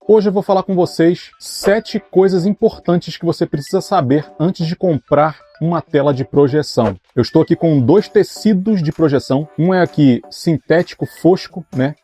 Hoje eu vou falar com vocês 7 coisas importantes que você precisa saber antes de comprar uma tela de projeção. Eu estou aqui com 2 tecidos de projeção. Um é aqui sintético fosco, né?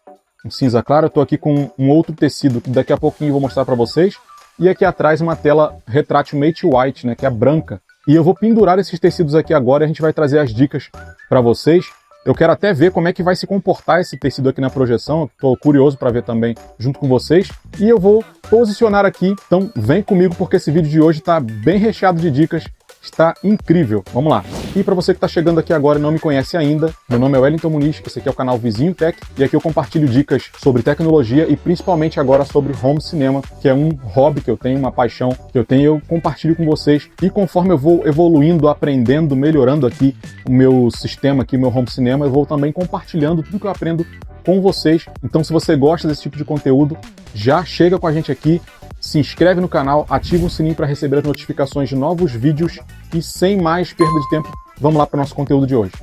Um cinza claro. Eu estou aqui com um outro tecido que daqui a pouquinho eu vou mostrar para vocês. E aqui atrás uma tela retrátil Mate White, né? Que é a branca. E eu vou pendurar esses tecidos aqui agora e a gente vai trazer as dicas para vocês. Eu quero até ver como é que vai se comportar esse tecido aqui na projeção. Estou curioso para ver também junto com vocês. E eu vou posicionar aqui. Então vem comigo porque esse vídeo de hoje está bem recheado de dicas. Está incrível. Vamos lá. E para você que está chegando aqui agora e não me conhece ainda, meu nome é Wellington Muniz, esse aqui é o canal Vizinho Tech, e aqui eu compartilho dicas sobre tecnologia e principalmente agora sobre home cinema, que é um hobby que eu tenho, uma paixão que eu tenho, eu compartilho com vocês. E conforme eu vou evoluindo, aprendendo, melhorando aqui o meu sistema, aqui, o meu home cinema, eu vou também compartilhando tudo que eu aprendo com vocês. Então se você gosta desse tipo de conteúdo, já chega com a gente aqui, se inscreve no canal, ativa o sininho para receber as notificações de novos vídeos e sem mais perda de tempo, vamos lá para o nosso conteúdo de hoje.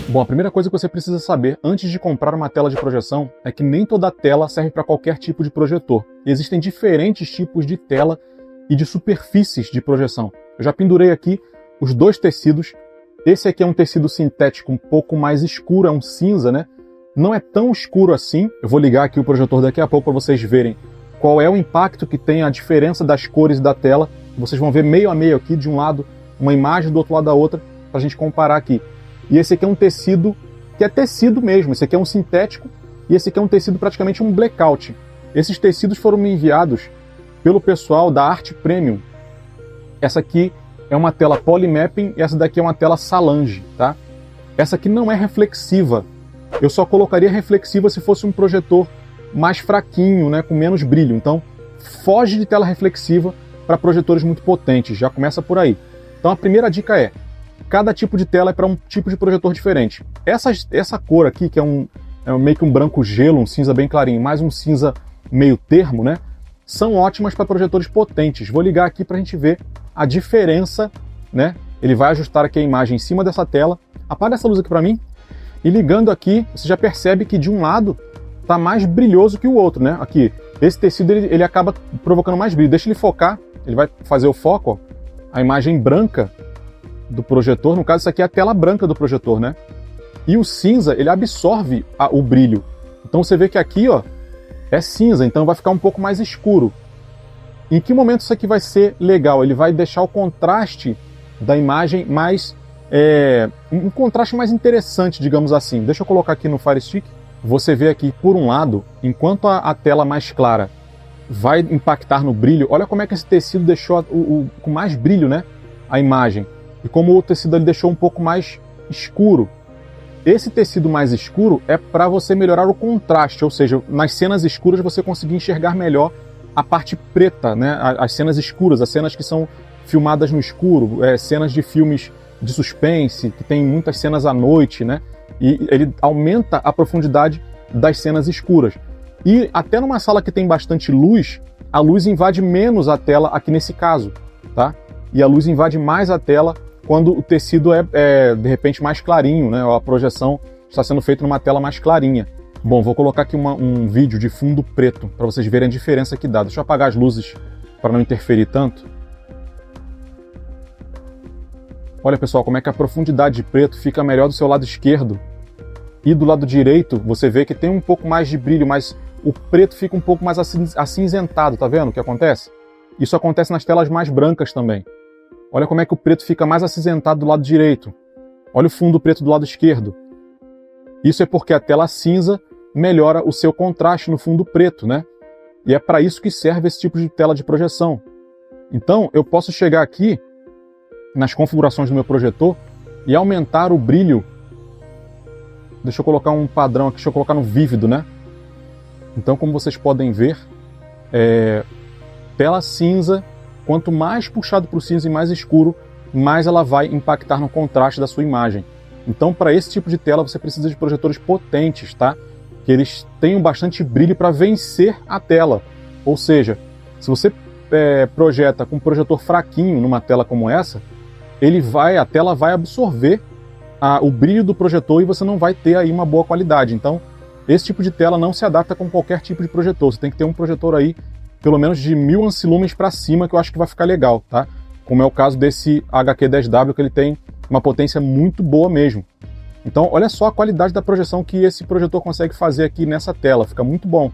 Bom, a primeira coisa que você precisa saber antes de comprar uma tela de projeção é que nem toda tela serve para qualquer tipo de projetor. E existem diferentes tipos de tela e de superfícies de projeção. Eu já pendurei aqui os 2 tecidos. Esse aqui é um tecido sintético um pouco mais escuro, é um cinza, né? Não é tão escuro assim. Eu vou ligar aqui o projetor daqui a pouco para vocês verem qual é o impacto que tem a diferença das cores da tela. Vocês vão ver meio a meio aqui, de um lado uma imagem, do outro lado da outra, para a gente comparar aqui. E esse aqui é um tecido que é tecido mesmo, esse aqui é um sintético e esse aqui é um tecido praticamente um blackout. Esses tecidos foram me enviados pelo pessoal da Arte Premium. Essa aqui é uma tela Polymapping e essa daqui é uma tela Salange, tá? Essa aqui não é reflexiva. Eu só colocaria reflexiva se fosse um projetor mais fraquinho, né, com menos brilho. Então, foge de tela reflexiva para projetores muito potentes, já começa por aí. Então a primeira dica é: cada tipo de tela é para um tipo de projetor diferente. Essa cor aqui, que é meio que um branco gelo, um cinza bem clarinho, mais um cinza meio termo, né? São ótimas para projetores potentes. Vou ligar aqui para a gente ver a diferença, né? Ele vai ajustar aqui a imagem em cima dessa tela. Apaga essa luz aqui para mim. E ligando aqui, você já percebe que de um lado está mais brilhoso que o outro, né? Aqui, esse tecido ele acaba provocando mais brilho. Deixa ele focar, ele vai fazer o foco, ó, a imagem branca do projetor, no caso isso aqui é a tela branca do projetor, né? E o cinza, ele absorve o brilho. Então você vê que aqui, ó, é cinza, então vai ficar um pouco mais escuro. Em que momento isso aqui vai ser legal? Ele vai deixar o contraste da imagem mais... um contraste mais interessante, digamos assim. Deixa eu colocar aqui no Fire Stick. Você vê aqui, por um lado, enquanto a tela mais clara vai impactar no brilho, olha como é que esse tecido deixou com mais brilho, né? A imagem. E como o tecido ele deixou um pouco mais escuro. Esse tecido mais escuro é para você melhorar o contraste, ou seja, nas cenas escuras você conseguir enxergar melhor a parte preta, né? As cenas escuras, as cenas que são filmadas no escuro, cenas de filmes de suspense, que tem muitas cenas à noite, né? E ele aumenta a profundidade das cenas escuras. E até numa sala que tem bastante luz, a luz invade menos a tela aqui nesse caso, tá? E a luz invade mais a tela quando o tecido é de repente mais clarinho, né? A projeção está sendo feita numa tela mais clarinha. Bom, vou colocar aqui um vídeo de fundo preto para vocês verem a diferença que dá. Deixa eu apagar as luzes para não interferir tanto. Olha pessoal, como é que a profundidade de preto fica melhor do seu lado esquerdo. E do lado direito você vê que tem um pouco mais de brilho, mas o preto fica um pouco mais acinzentado, tá vendo o que acontece? Isso acontece nas telas mais brancas também. Olha como é que o preto fica mais acinzentado do lado direito. Olha o fundo preto do lado esquerdo. Isso é porque a tela cinza melhora o seu contraste no fundo preto, né? E é para isso que serve esse tipo de tela de projeção. Então, eu posso chegar aqui nas configurações do meu projetor e aumentar o brilho. Deixa eu colocar um padrão aqui, deixa eu colocar no vívido, né? Então, como vocês podem ver, tela cinza, quanto mais puxado para o cinza e mais escuro, mais ela vai impactar no contraste da sua imagem. Então, para esse tipo de tela, você precisa de projetores potentes, tá? Que eles tenham bastante brilho para vencer a tela. Ou seja, se você projeta com um projetor fraquinho numa tela como essa, a tela vai absorver o brilho do projetor e você não vai ter aí uma boa qualidade. Então, esse tipo de tela não se adapta com qualquer tipo de projetor. Você tem que ter um projetor aí, pelo menos de 1000 ancilumens para cima, que eu acho que vai ficar legal, tá? Como é o caso desse HQ10W, que ele tem uma potência muito boa mesmo. Então, olha só a qualidade da projeção que esse projetor consegue fazer aqui nessa tela, fica muito bom.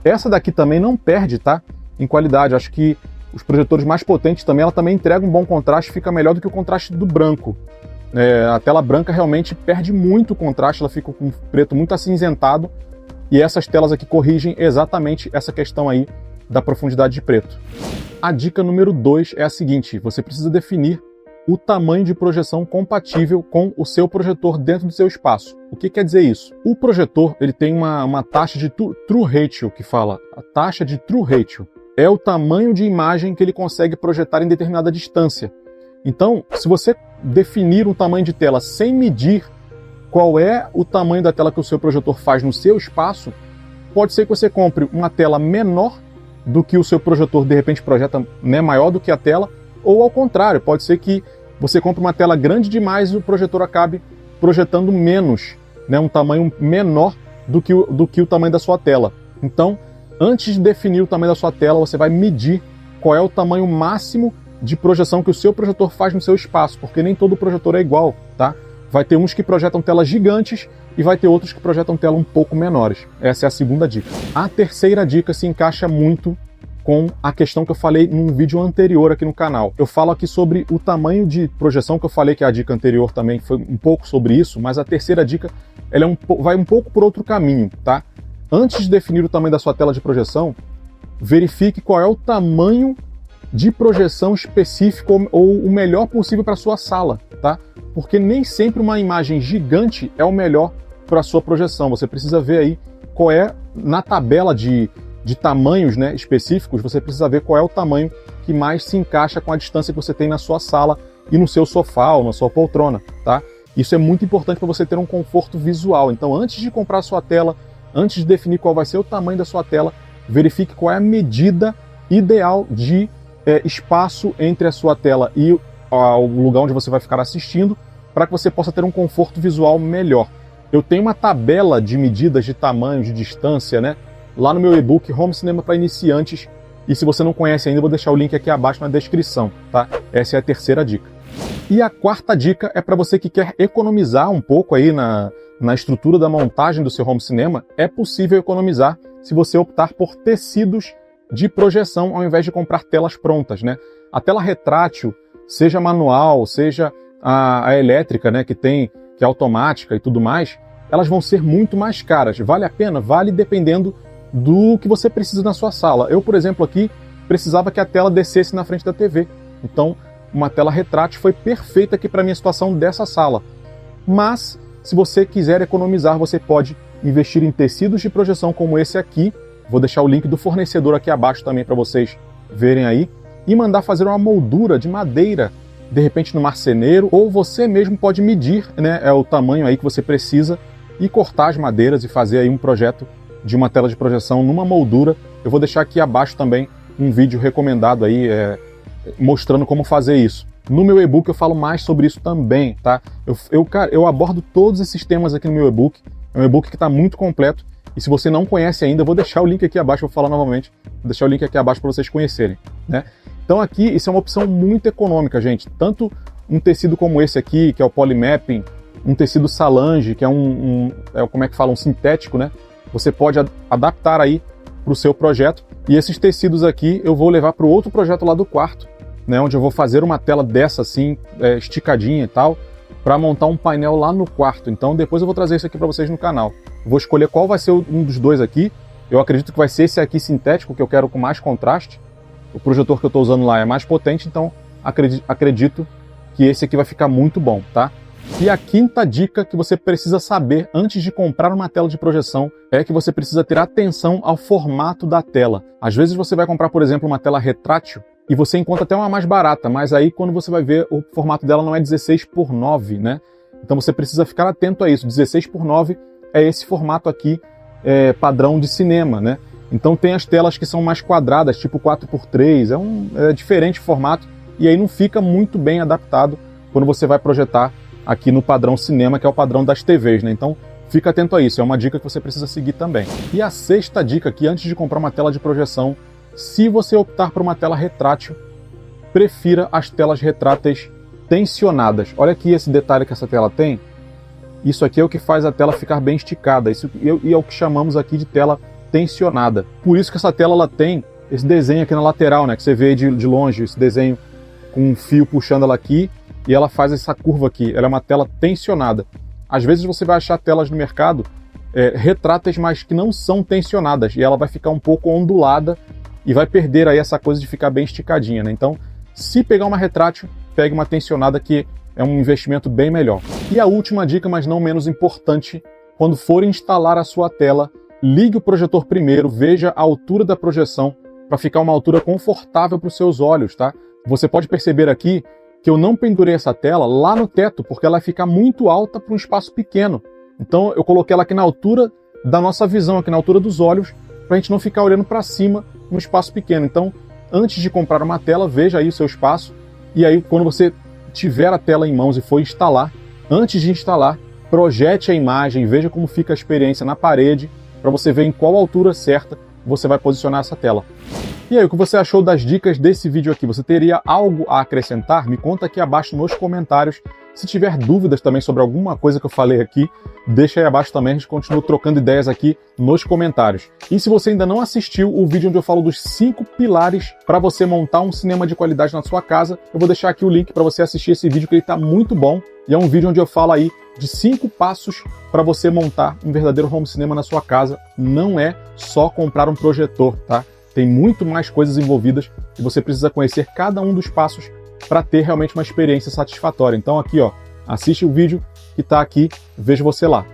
Essa daqui também não perde, tá? Em qualidade, acho que os projetores mais potentes também, ela também entrega um bom contraste, fica melhor do que o contraste do branco. A tela branca realmente perde muito o contraste, ela fica com um preto muito acinzentado, e essas telas aqui corrigem exatamente essa questão aí da profundidade de preto. A dica número 2 é a seguinte: você precisa definir o tamanho de projeção compatível com o seu projetor dentro do seu espaço. O que quer dizer isso? O projetor ele tem uma taxa de true ratio, que fala. A taxa de true ratio é o tamanho de imagem que ele consegue projetar em determinada distância. Então, se você definir um tamanho de tela sem medir qual é o tamanho da tela que o seu projetor faz no seu espaço, pode ser que você compre uma tela menor do que o seu projetor de repente projeta, né, maior do que a tela, ou ao contrário, pode ser que você compre uma tela grande demais e o projetor acabe projetando menos, né, um tamanho menor do que o tamanho da sua tela. Então, antes de definir o tamanho da sua tela, você vai medir qual é o tamanho máximo de projeção que o seu projetor faz no seu espaço, porque nem todo projetor é igual, tá? Vai ter uns que projetam telas gigantes e vai ter outros que projetam telas um pouco menores. Essa é a segunda dica. A terceira dica se encaixa muito com a questão que eu falei num vídeo anterior aqui no canal. Eu falo aqui sobre o tamanho de projeção, que eu falei que a dica anterior também foi um pouco sobre isso, mas a terceira dica ela vai um pouco por outro caminho, tá? Antes de definir o tamanho da sua tela de projeção, verifique qual é o tamanho de projeção específico ou o melhor possível para a sua sala, tá? Porque nem sempre uma imagem gigante é o melhor para a sua projeção. Você precisa ver aí qual é, na tabela de tamanhos, né, específicos, você precisa ver qual é o tamanho que mais se encaixa com a distância que você tem na sua sala e no seu sofá ou na sua poltrona, tá? Isso é muito importante para você ter um conforto visual. Então, antes de comprar a sua tela, antes de definir qual vai ser o tamanho da sua tela, verifique qual é a medida ideal de espaço entre a sua tela e o lugar onde você vai ficar assistindo, para que você possa ter um conforto visual melhor. Eu tenho uma tabela de medidas de tamanho, de distância, né, lá no meu e-book Home Cinema para Iniciantes, e se você não conhece ainda, eu vou deixar o link aqui abaixo na descrição, tá? Essa é a terceira dica. E a quarta dica é para você que quer economizar um pouco aí na estrutura da montagem do seu home cinema. É possível economizar se você optar por tecidos de projeção ao invés de comprar telas prontas, né? A tela retrátil, seja manual, seja a elétrica, né, que é automática e tudo mais, elas vão ser muito mais caras. Vale a pena? Vale, dependendo do que você precisa na sua sala. Eu, por exemplo, aqui precisava que a tela descesse na frente da TV. Então, uma tela retrátil foi perfeita aqui para a minha situação dessa sala. Mas, se você quiser economizar, você pode investir em tecidos de projeção como esse aqui. Vou deixar o link do fornecedor aqui abaixo também para vocês verem aí. E mandar fazer uma moldura de madeira, de repente no marceneiro, ou você mesmo pode medir, né, o tamanho aí que você precisa e cortar as madeiras e fazer aí um projeto de uma tela de projeção numa moldura. Eu vou deixar aqui abaixo também um vídeo recomendado aí, mostrando como fazer isso. No meu e-book eu falo mais sobre isso também, tá? Eu abordo todos esses temas aqui no meu e-book. É um e-book que está muito completo. E se você não conhece ainda, eu vou deixar o link aqui abaixo, vou falar novamente. Vou deixar o link aqui abaixo para vocês conhecerem, né? Então aqui, isso é uma opção muito econômica, gente. Tanto um tecido como esse aqui, que é o Polymapping, um tecido Salange, que é como é que fala, um sintético, né? Você pode adaptar aí para o seu projeto. E esses tecidos aqui eu vou levar para o outro projeto lá do quarto, né? Onde eu vou fazer uma tela dessa assim, esticadinha e tal, para montar um painel lá no quarto. Então depois eu vou trazer isso aqui para vocês no canal. Vou escolher qual vai ser um dos dois aqui. Eu acredito que vai ser esse aqui sintético, que eu quero com mais contraste. O projetor que eu estou usando lá é mais potente, então acredito que esse aqui vai ficar muito bom, tá? E a quinta dica que você precisa saber antes de comprar uma tela de projeção é que você precisa ter atenção ao formato da tela. Às vezes você vai comprar, por exemplo, uma tela retrátil e você encontra até uma mais barata, mas aí quando você vai ver, o formato dela não é 16:9, né? Então você precisa ficar atento a isso. 16:9 é esse formato aqui padrão de cinema, né? Então tem as telas que são mais quadradas, tipo 4:3, é diferente o formato, e aí não fica muito bem adaptado quando você vai projetar aqui no padrão cinema, que é o padrão das TVs, né? Então fica atento a isso, é uma dica que você precisa seguir também. E a sexta dica aqui, antes de comprar uma tela de projeção, se você optar por uma tela retrátil, prefira as telas retráteis tensionadas. Olha aqui esse detalhe que essa tela tem. Isso aqui é o que faz a tela ficar bem esticada, e é o que chamamos aqui de tela tensionada. Por isso que essa tela ela tem esse desenho aqui na lateral, né, que você vê de longe, esse desenho com um fio puxando ela aqui, e ela faz essa curva aqui. Ela é uma tela tensionada. Às vezes você vai achar telas no mercado retráteis, mas que não são tensionadas, e ela vai ficar um pouco ondulada e vai perder aí essa coisa de ficar bem esticadinha, né? Então, se pegar uma retrátil, pegue uma tensionada, que é um investimento bem melhor. E a última dica, mas não menos importante, quando for instalar a sua tela, ligue o projetor primeiro, veja a altura da projeção para ficar uma altura confortável para os seus olhos, tá? Você pode perceber aqui que eu não pendurei essa tela lá no teto, porque ela vai ficar muito alta para um espaço pequeno. Então eu coloquei ela aqui na altura da nossa visão, aqui na altura dos olhos, para a gente não ficar olhando para cima num espaço pequeno. Então, antes de comprar uma tela, veja aí o seu espaço, e aí quando você tiver a tela em mãos e for instalar, antes de instalar, projete a imagem, veja como fica a experiência na parede, para você ver em qual altura certa você vai posicionar essa tela. E aí, o que você achou das dicas desse vídeo aqui? Você teria algo a acrescentar? Me conta aqui abaixo nos comentários. Se tiver dúvidas também sobre alguma coisa que eu falei aqui, deixa aí abaixo também, a gente continua trocando ideias aqui nos comentários. E se você ainda não assistiu o vídeo onde eu falo dos 5 pilares para você montar um cinema de qualidade na sua casa, eu vou deixar aqui o link para você assistir esse vídeo, que ele está muito bom. E é um vídeo onde eu falo aí de 5 passos para você montar um verdadeiro home cinema na sua casa. Não é só comprar um projetor, tá? Tem muito mais coisas envolvidas e você precisa conhecer cada um dos passos para ter realmente uma experiência satisfatória. Então aqui, ó, assiste o vídeo que está aqui, vejo você lá.